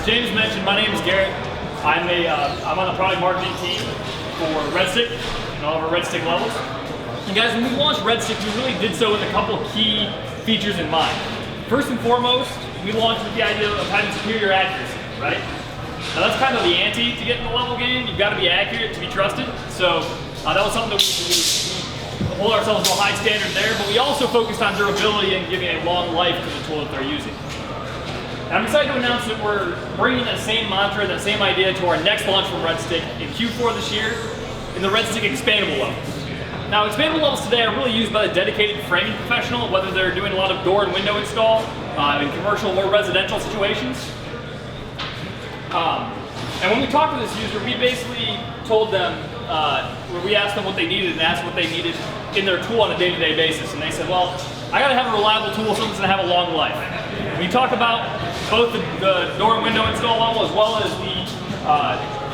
As James mentioned, my name is Garrett. I'm on the product marketing team for RedStick and all of our RedStick levels. And guys, when we launched RedStick, we really did so with a couple of key features in mind. First and foremost, we launched with the idea of having superior accuracy, right? Now that's kind of the ante to get in the level game. You've got to be accurate to be trusted. So that was something that we hold ourselves to a high standard there, but we also focused on durability and giving a long life to the tool that they're using. And I'm excited to announce that we're bringing that same mantra, that same idea to our next launch from RedStick in Q4 this year in the RedStick Expandable levels. Now, expandable levels today are really used by the dedicated framing professional, whether they're doing a lot of door and window install in commercial or residential situations. And when we talked to this user, we basically told them, we asked them what they needed and asked what they needed in their tool on a day-to-day basis. And they said, well, I gotta have a reliable tool, something that's gonna have a long life. We talk about both the door and window install level as well as the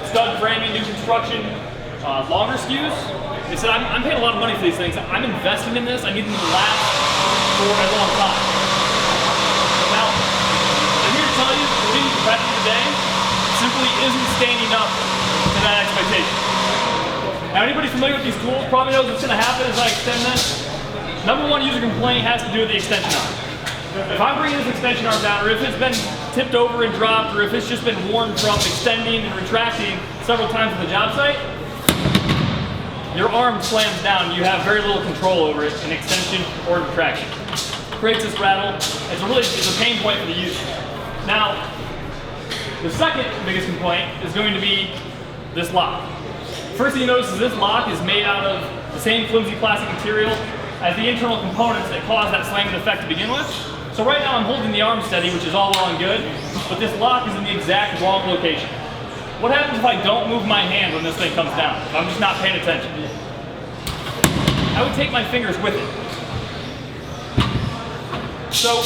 stud framing, new construction, longer SKUs. They said, I'm paying a lot of money for these things. I'm investing in this. I need them to last for a long time. Now, I'm here to tell you that being competitive today simply isn't standing up to that expectation. Now, anybody familiar with these tools probably knows what's going to happen as I extend this. Number one user complaint has to do with the extension arm. If I'm bringing this extension arm down, or if it's been tipped over and dropped, or if it's just been worn from extending and retracting several times on the job site, your arm slams down. You have very little control over it in extension or retraction. Creates this rattle. It's a pain point for the user. Now, the second biggest complaint is going to be this lock. First thing you notice is this lock is made out of the same flimsy plastic material as the internal components that cause that slamming effect to begin with. So right now I'm holding the arm steady, which is all well and good, but this lock is in the exact wrong location. What happens if I don't move my hand when this thing comes down? If I'm just not paying attention? I would take my fingers with it. So,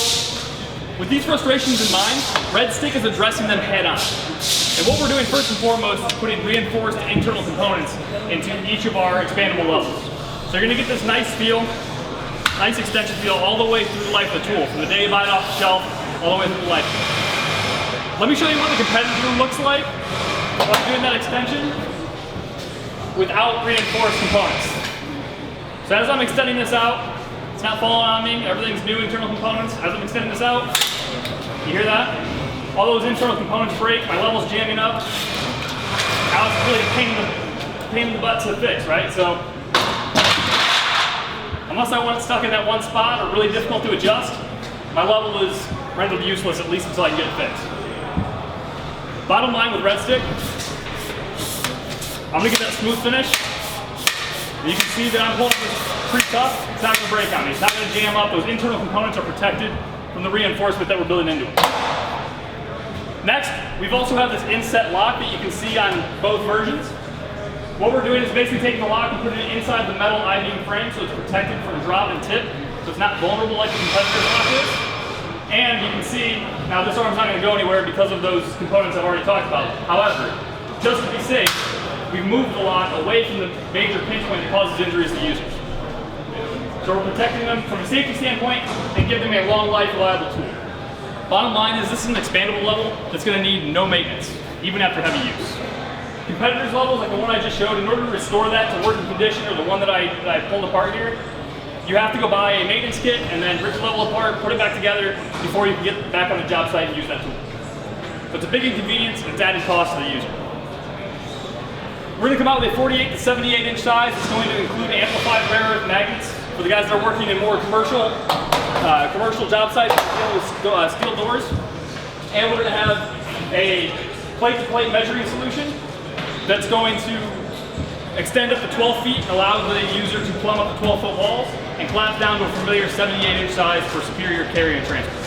with these frustrations in mind, RedStick is addressing them head on. And what we're doing first and foremost is putting reinforced internal components into each of our expandable levels. So you're going to get this nice feel, nice extension feel all the way through the life of the tool, from the day you buy it off the shelf all the way through the life. Let me show you what the competitor looks like while I'm doing that extension without reinforced components. So as I'm extending this out, it's not falling on me, everything's new internal components. As I'm extending this out, you hear that? All those internal components break, my level's jamming up. Now it's really a pain in the butt to fix, right? So, unless I want it stuck in that one spot or really difficult to adjust, my level is rendered useless at least until I can get it fixed. Bottom line with RedStick, I'm going to get that smooth finish. And you can see that I'm holding this pretty tough. It's not going to break on me. It's not going to jam up. Those internal components are protected from the reinforcement that we're building into it. Next, we've also have this inset lock that you can see on both versions. What we're doing is basically taking the lock and putting it inside the metal I-beam frame so it's protected from drop and tip, so it's not vulnerable like the competitor's lock is. And you can see, now this arm's not going to go anywhere because of those components I've already talked about. However, just to be safe, we've moved the lock away from the major pinch point that causes injuries to users. So we're protecting them from a safety standpoint and give them a long life, reliable tool. Bottom line is this is an expandable level that's going to need no maintenance, even after heavy use. Competitors levels, like the one I just showed, in order to restore that to working condition, or the one that I pulled apart here, you have to go buy a maintenance kit and then rip the level apart, put it back together before you can get back on the job site and use that tool. So it's a big inconvenience and it's added cost to the user. We're going to come out with a 48 to 78 inch size. It's going to include amplified rare earth magnets for the guys that are working in more commercial job sites with steel doors. And we're going to have a plate-to-plate measuring solution that's going to extend up to 12 feet and allow the user to plumb up to 12-foot walls and collapse down to a familiar 78 inch size for superior carry and transport.